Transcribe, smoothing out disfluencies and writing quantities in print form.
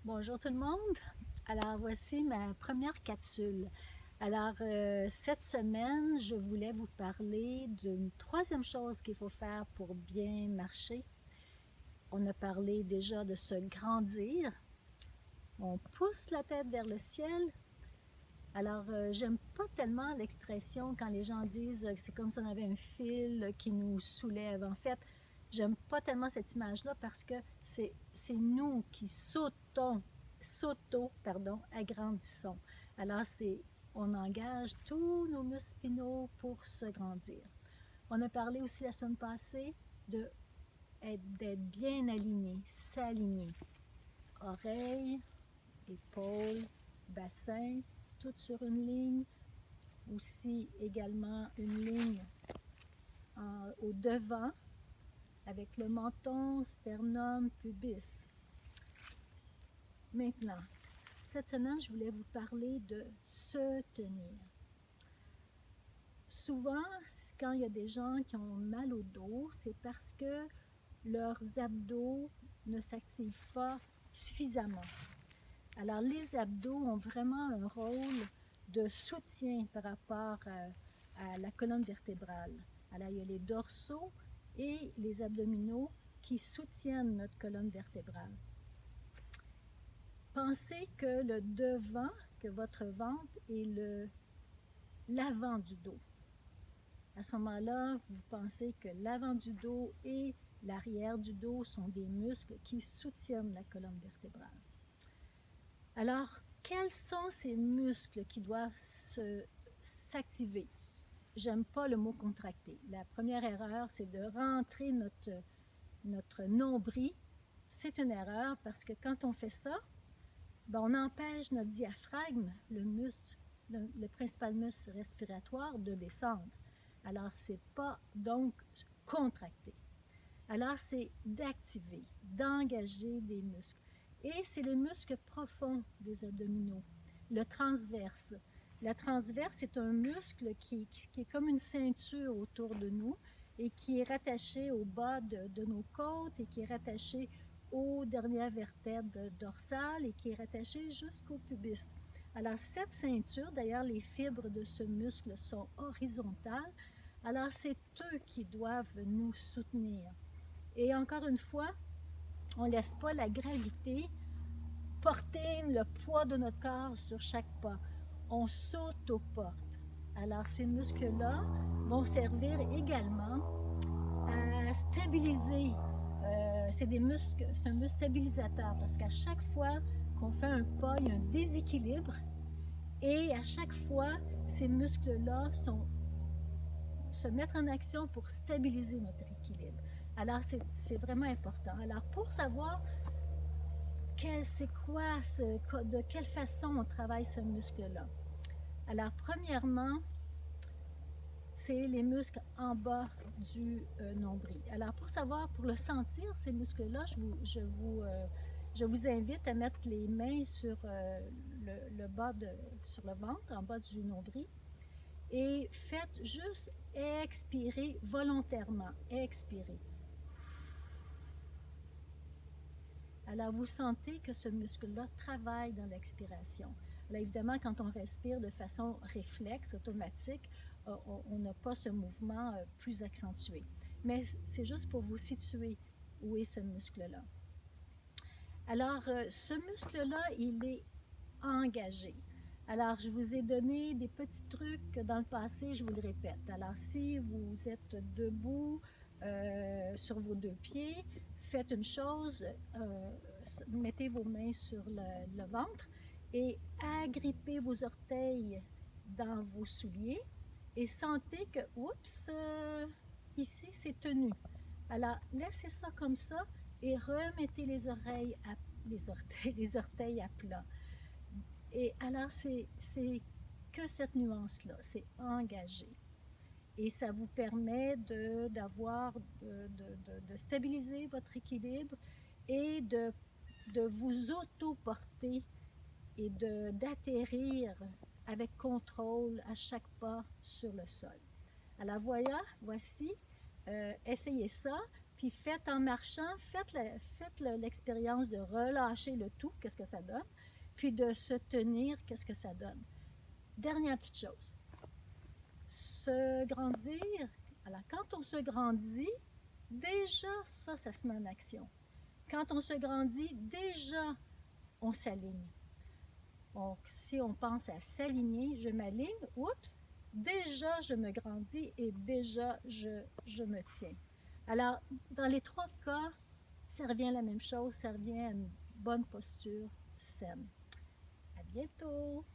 Bonjour tout le monde. Alors voici ma première capsule. Alors cette semaine, je voulais vous parler d'une troisième chose qu'il faut faire pour bien marcher. On a parlé déjà de se grandir. On pousse la tête vers le ciel. Alors j'aime pas tellement l'expression quand les gens disent que c'est comme si on avait un fil qui nous soulève. En fait, j'aime pas tellement cette image-là parce que c'est nous qui agrandissons. Alors, on engage tous nos muscles spinaux pour se grandir. On a parlé aussi la semaine passée d'être bien aligné, s'aligner. Oreilles, épaules, bassin, tout sur une ligne. Aussi également une ligne au devant avec le menton, sternum, pubis. Maintenant, cette semaine, je voulais vous parler de se tenir. Souvent, quand il y a des gens qui ont mal au dos, c'est parce que leurs abdos ne s'activent pas suffisamment. Alors, les abdos ont vraiment un rôle de soutien par rapport à la colonne vertébrale. Alors, il y a les dorsaux et les abdominaux qui soutiennent notre colonne vertébrale. Pensez que le devant, que votre ventre est l'avant du dos. À ce moment-là, vous pensez que l'avant du dos et l'arrière du dos sont des muscles qui soutiennent la colonne vertébrale. Alors, quels sont ces muscles qui doivent s'activer? J'aime pas le mot contracter. La première erreur, c'est de rentrer notre nombril. C'est une erreur parce que quand on fait ça, on empêche notre diaphragme, le principal muscle respiratoire, de descendre. Alors, c'est pas donc contracter. Alors, c'est d'activer, d'engager des muscles. Et c'est le muscle profond des abdominaux, le transverse. Le transverse est un muscle qui est comme une ceinture autour de nous et qui est rattaché au bas de nos côtes et qui est rattaché aux dernières vertèbres dorsales et qui est rattaché jusqu'au pubis. Alors cette ceinture, d'ailleurs les fibres de ce muscle sont horizontales, alors c'est eux qui doivent nous soutenir. Et encore une fois, on ne laisse pas la gravité porter le poids de notre corps sur chaque pas. On s'auto-porte. Alors ces muscles-là vont servir également à stabiliser. C'est un muscle stabilisateur parce qu'à chaque fois qu'on fait un pas, il y a un déséquilibre et à chaque fois, ces muscles-là se mettent en action pour stabiliser notre équilibre. Alors, c'est vraiment important. Alors, pour savoir c'est quoi, de quelle façon on travaille ce muscle-là. Alors, premièrement, c'est les muscles en bas du nombril. Alors, pour savoir, pour le sentir, ces muscles-là, je vous invite à mettre les mains sur le bas sur le ventre, en bas du nombril, et faites juste expirer volontairement. Expirer. Alors, vous sentez que ce muscle-là travaille dans l'expiration. Alors, évidemment, quand on respire de façon réflexe, automatique, on n'a pas ce mouvement plus accentué. Mais c'est juste pour vous situer où est ce muscle-là. Alors, ce muscle-là, il est engagé. Alors, je vous ai donné des petits trucs dans le passé, je vous le répète. Alors, si vous êtes debout sur vos deux pieds, faites une chose, mettez vos mains sur le ventre et agrippez vos orteils dans vos souliers et sentez que, oups, ici c'est tenu. Alors, laissez ça comme ça et remettez les orteils à plat. Et alors, c'est que cette nuance-là, c'est engagé. Et ça vous permet de stabiliser votre équilibre et de vous auto-porter et d'atterrir avec contrôle à chaque pas sur le sol. Alors voici, essayez ça, Puis faites en marchant, faites l'expérience de relâcher le tout, qu'est-ce que ça donne, puis de se tenir, qu'est-ce que ça donne. Dernière petite chose, se grandir. Alors, quand on se grandit, déjà, ça se met en action. Quand on se grandit, déjà, on s'aligne. Donc, si on pense à s'aligner, je m'aligne, oups, déjà, je me grandis et déjà, je me tiens. Alors, dans les trois cas, ça revient à la même chose, ça revient à une bonne posture saine. À bientôt!